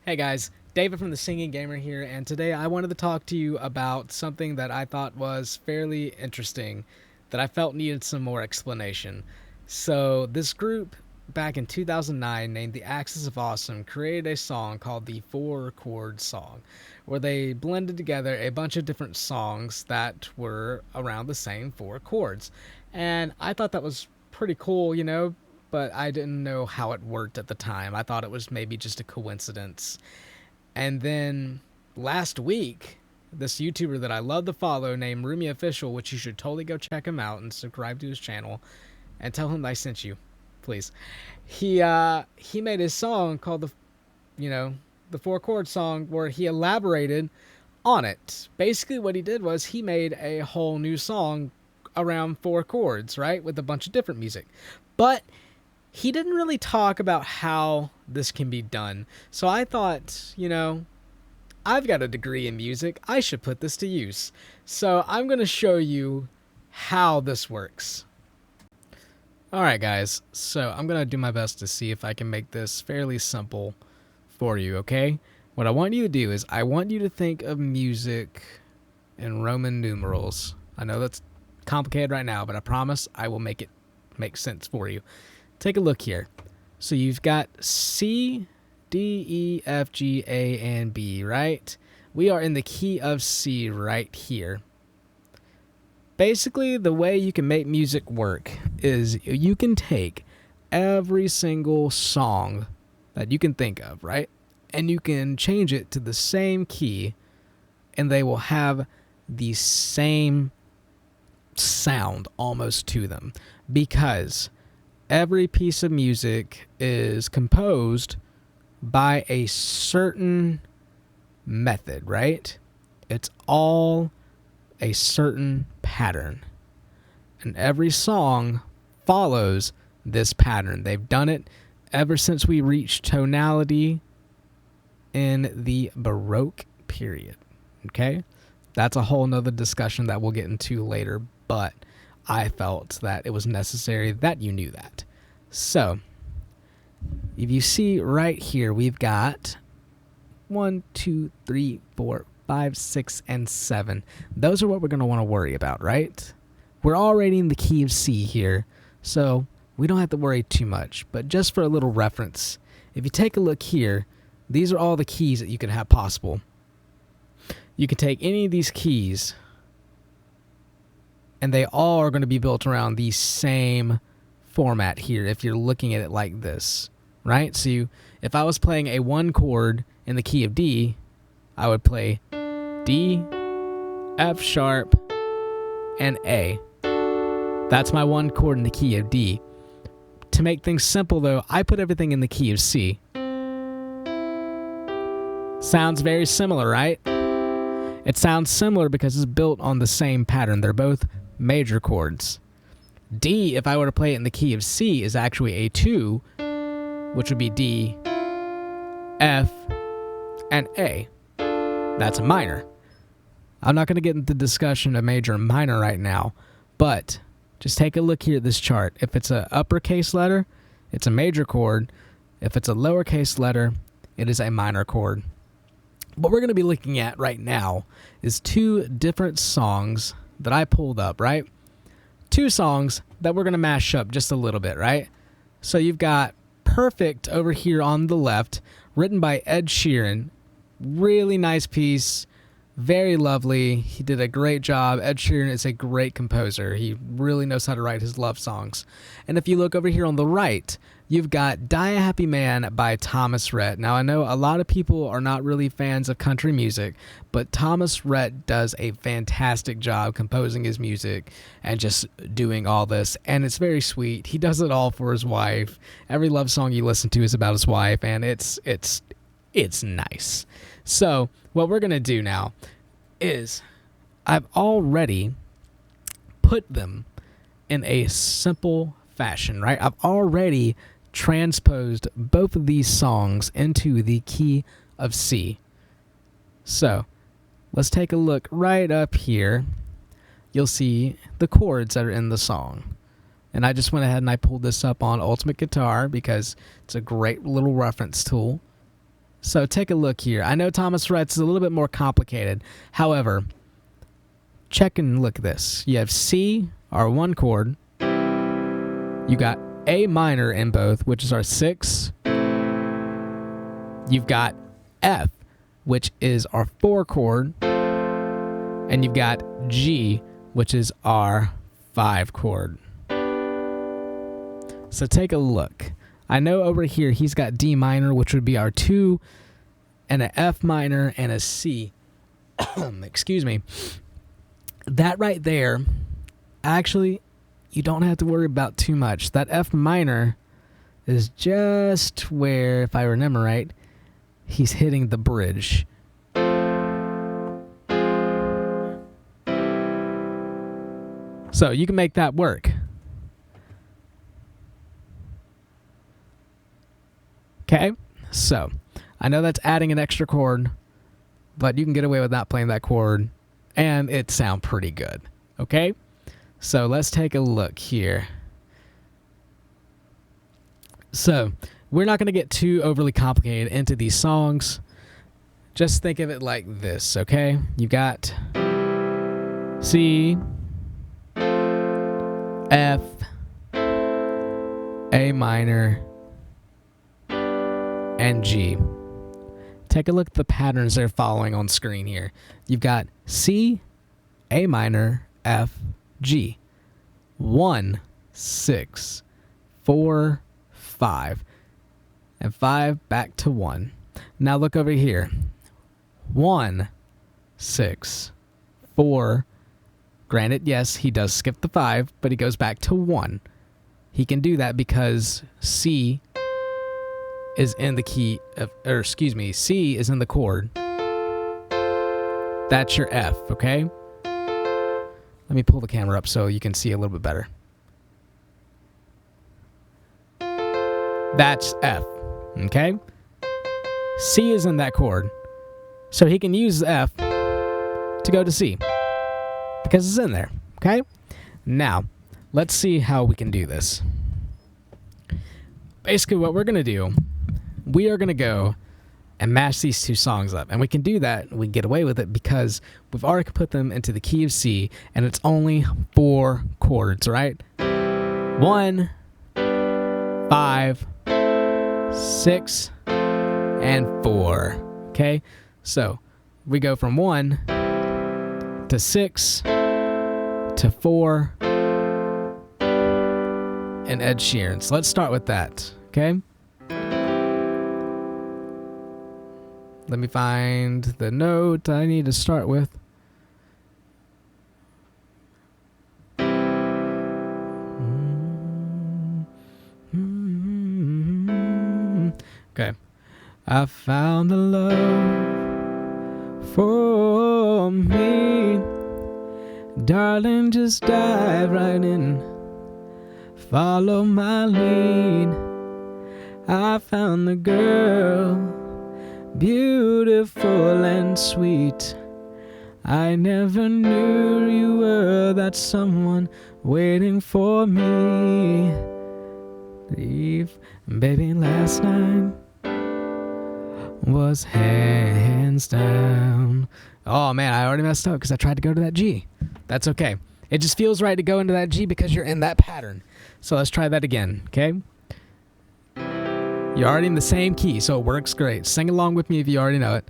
Hey guys, David from the Singing Gamer here, and today I wanted to talk to you about something that I thought was fairly interesting that I felt needed some more explanation. So, this group back in 2009 named the Axis of Awesome created a song called the Four Chord Song, where they blended together a bunch of different songs that were around the same four chords. And I thought that was pretty cool, but I didn't know how it worked at the time. I thought it was maybe just a coincidence. And then last week, this YouTuber that I love to follow named Rumi Official, which you should totally go check him out and subscribe to his channel and tell him I sent you, please. He made his song called the four chord song where he elaborated on it. Basically what he did was he made a whole new song around four chords, right? With a bunch of different music. But he didn't really talk about how this can be done. So I thought, I've got a degree in music. I should put this to use. So I'm going to show you how this works. Alright guys, so I'm going to do my best to see if I can make this fairly simple for you, okay? What I want you to do is I want you to think of music in Roman numerals. I know that's complicated right now, but I promise I will make it make sense for you. Take a look here. So you've got C, D, E, F, G, A, and B, right? We are in the key of C right here. Basically, the way you can make music work is you can take every single song that you can think of, right? And you can change it to the same key, and they will have the same sound almost to them, because every piece of music is composed by a certain method, right? It's all a certain pattern. And every song follows this pattern. They've done it ever since we reached tonality in the Baroque period. Okay? That's a whole nother discussion that we'll get into later, but I felt that it was necessary that you knew that. So, if you see right here, we've got 1, 2, 3, 4, 5, 6, and 7. Those are what we're going to want to worry about, right? We're already in the key of C here, so we don't have to worry too much. But just for a little reference, if you take a look here, these are all the keys that you can have possible. You can take any of these keys, and they all are going to be built around the same format here if you're looking at it like this, right? So if I was playing a 1 chord in the key of D, I would play D, F sharp, and A. That's my 1 chord in the key of D. To make things simple though, I put everything in the key of C. Sounds very similar, right? It sounds similar because it's built on the same pattern. They're both major chords. D, if I were to play it in the key of C, is actually a 2, which would be D, F, and A. That's a minor. I'm not going to get into the discussion of major and minor right now, but just take a look here at this chart. If it's an uppercase letter, it's a major chord. If it's a lowercase letter, it is a minor chord. What we're going to be looking at right now is 2 different songs that I pulled up, right? 2 songs that we're going to mash up just a little bit, right? So you've got Perfect over here on the left, written by Ed Sheeran. Really nice piece. Very lovely. He did a great job. Ed Sheeran is a great composer. He really knows how to write his love songs. And if you look over here on the right, you've got Die a Happy Man by Thomas Rhett. Now, I know a lot of people are not really fans of country music, but Thomas Rhett does a fantastic job composing his music and just doing all this. And it's very sweet. He does it all for his wife. Every love song you listen to is about his wife, and it's nice. So what we're going to do now is I've already put them in a simple fashion, right? I've already transposed both of these songs into the key of C. So let's take a look right up here. You'll see the chords that are in the song. And I just went ahead and I pulled this up on Ultimate Guitar because it's a great little reference tool. So take a look here. I know Thomas Rhett's is a little bit more complicated. However, check and look at this. You have C, our 1 chord. You got A minor in both, which is our 6. You've got F, which is our 4 chord. And you've got G, which is our 5 chord. So take a look. I know over here he's got D minor, which would be our 2, and an F minor and a C. Excuse me. That right there, actually, you don't have to worry about too much. That F minor is just where, if I remember right, he's hitting the bridge. So you can make that work. Okay, so I know that's adding an extra chord, but you can get away with not playing that chord, and it sounds pretty good. Okay, so let's take a look here. So we're not going to get too overly complicated into these songs. Just think of it like this, okay? You got C, F, A minor, and G. Take a look at the patterns they're following on screen here. You've got C, A minor, F, G. 1, 6, 4, 5. And 5 back to 1. Now look over here. 1, 6, 4. Granted, yes, he does skip the 5, but he goes back to 1. He can do that because C is in the key of, or excuse me, C is in the chord. That's your F, okay? Let me pull the camera up so you can see a little bit better. That's F, okay? C is in that chord, so he can use the F to go to C because it's in there, okay? Now, let's see how we can do this. Basically, what we're going to do, we are going to go and mash these two songs up. And we can do that, we get away with it because we've already put them into the key of C, and it's only 4 chords, right? 1, 5, 6, and 4. Okay? So, we go from 1 to 6 to 4 and Ed Sheeran. So let's start with that, okay? Let me find the note I need to start with. Okay. I found the love for me. Darling, just dive right in. Follow my lead. I found the girl, beautiful and sweet. I never knew you were that someone waiting for me. Leave, baby, last night was hands down. Oh man, I already messed up because I tried to go to that G. That's okay. It just feels right to go into that G because you're in that pattern. So let's try that again, okay? You're already in the same key, so it works great. Sing along with me if you already know it.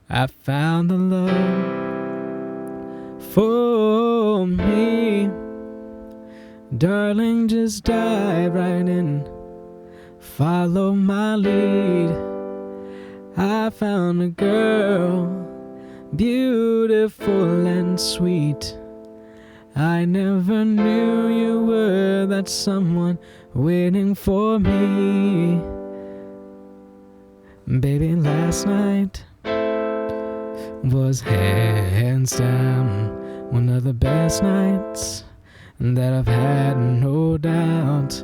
I found the love for me. Darling, just dive right in. Follow my lead. I found a girl, beautiful and sweet. I never knew you were that someone waiting for me. Baby, last night was hands down one of the best nights that I've had, no doubt.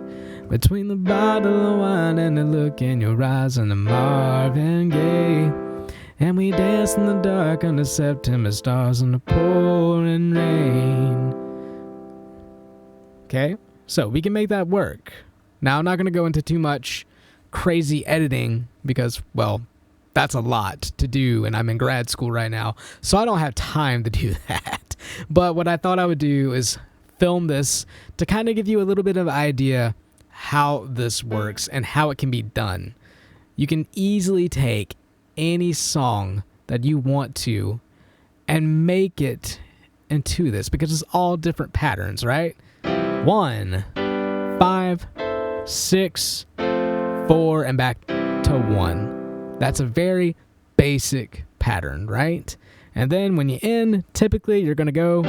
Between the bottle of wine and the look in your eyes and the Marvin Gaye, and we danced in the dark under September stars in the pouring rain. Okay, so we can make that work. Now, I'm not going to go into too much crazy editing because, well, that's a lot to do, and I'm in grad school right now, so I don't have time to do that. But what I thought I would do is film this to kind of give you a little bit of idea how this works and how it can be done. You can easily take any song that you want to and make it into this, because it's all different patterns, right? 1, 5, 6, 4, and back to 1. That's a very basic pattern, right? And then when you end, typically you're going to go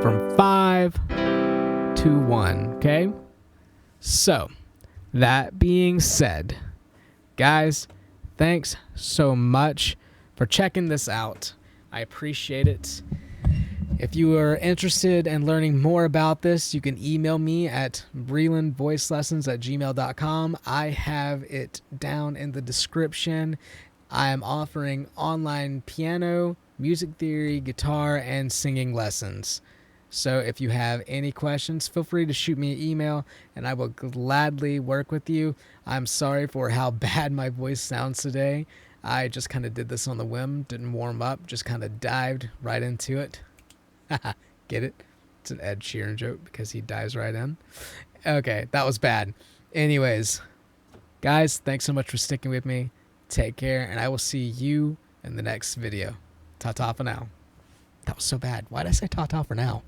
from 5 to 1, okay? So, that being said, guys, thanks so much for checking this out. I appreciate it. If you are interested in learning more about this, you can email me at brelandvoicelessons@gmail.com. I have it down in the description. I am offering online piano, music theory, guitar, and singing lessons. So if you have any questions, feel free to shoot me an email, and I will gladly work with you. I'm sorry for how bad my voice sounds today. I just kind of did this on the whim, didn't warm up, just kind of dived right into it. Get it? It's an Ed Sheeran joke because he dives right in. Okay, that was bad. Anyways, guys, thanks so much for sticking with me. Take care, and I will see you in the next video. Ta-ta for now. That was so bad. Why did I say ta-ta for now?